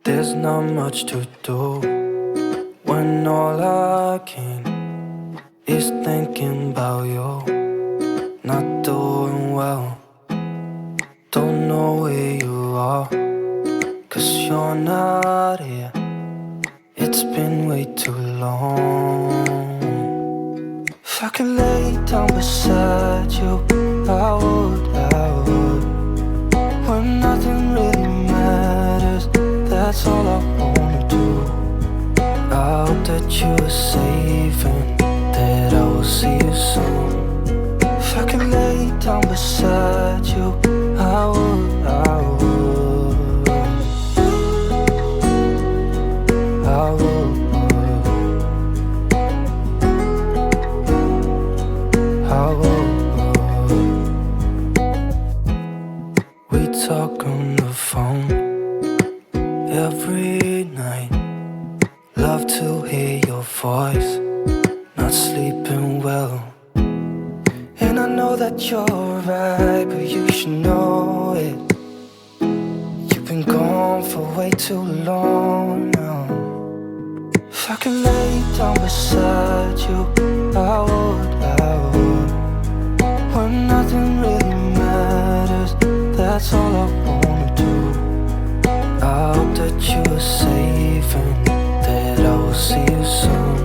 There's not much to do when all I can is thinking about you. Not doing well, don't know where you are, 'cause you're not here. It's been way too long. If I could lay down beside you, I would, when nothing really matters, that's all I wanna do. I hope that you are safe and that I will see you soon. If I could lay down beside you, I would, I would, I would, I would. We talk on the phone every night. Love to hear your voice, not sleeping well. And I know that you're right, but you should know it. You've been gone for way too long now. If I could lay down beside you, I would, I would. When nothing really matters, that's all I wanna do. I hope that you are safe and that I will see you soon.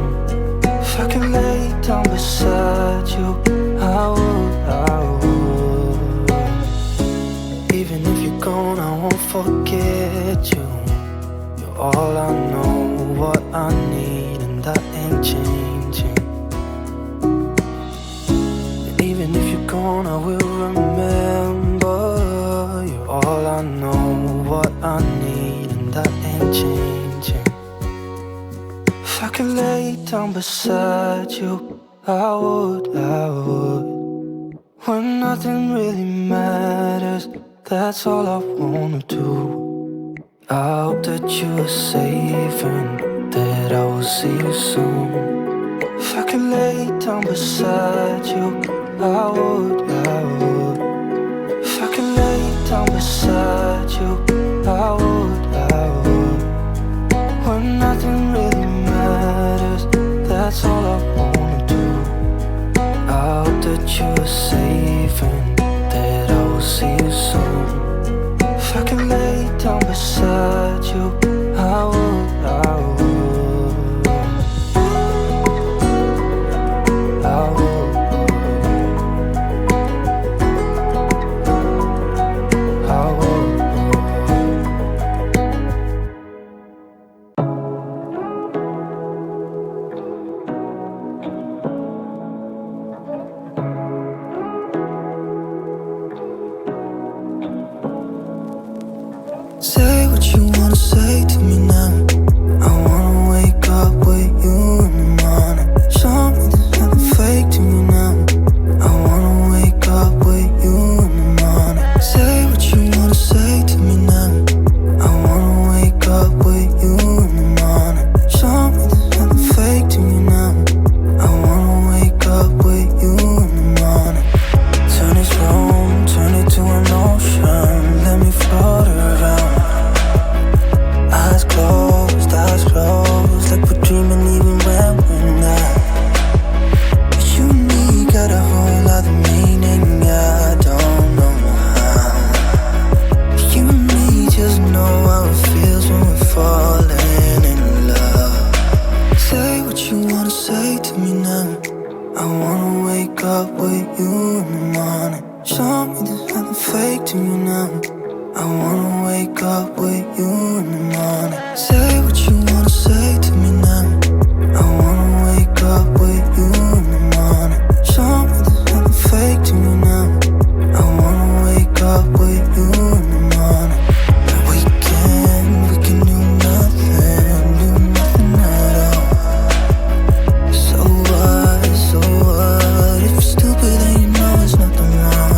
If I could lay down beside you, I would, I would. Even if you're gone, I won't forget you. You're all I know, what I need, and that ain't changing. And even if you're gone, I will remember. You're all I know, what I need, and that ain't changing. If I could lay down beside you, I would, I would. When nothing really matters, that's all I wanna do. I hope that you are safe and that I will see you soon. If I could lay down beside you, I would, I would. If I could lay down beside you, I would, I would. When nothing really matters, that's all I wanna do. I hope that you are safe and that I will see you soon. If I could lay down beside you, I would, I would, I would, I would. Say what you wanna say to me now. I wanna wake up with you in the morning. Show me there's nothing fake to me now. I wanna wake up with you in the morning. Say what you wanna say to me now. I wanna wake up with you in the morning. Show me there's nothing fake to me now. I wanna wake up with you in the morning. Turn this room, turn it to an ocean. Let me float around. Eyes closed, like we're dreaming even when we're not. You and me got a whole other meaning, I don't know how. You and me just know how it feels when we're falling in love. Say what you wanna say to me now. I wanna wake up with you in the morning. Show me there's nothing fake to me now. I wanna wake up with you in the morning. Say what you wanna say to me now. I wanna wake up with you in the morning. Show me there's nothing fake to me now. I wanna wake up with you in the morning. And we can do nothing at all. So what, if you're stupid then you know it's nothing wrong.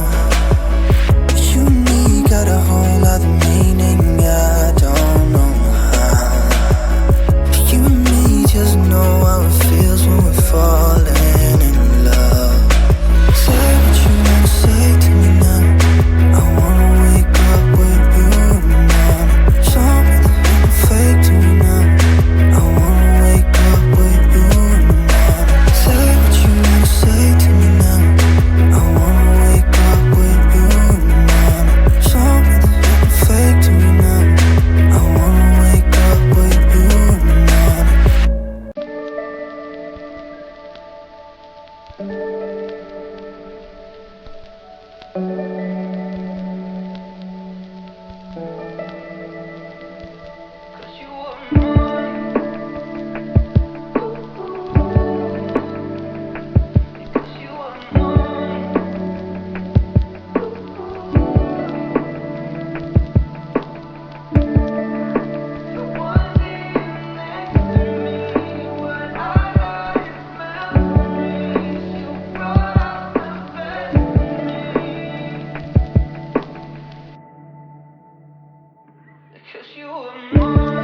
You and me got a whole other meaning, yeah. more.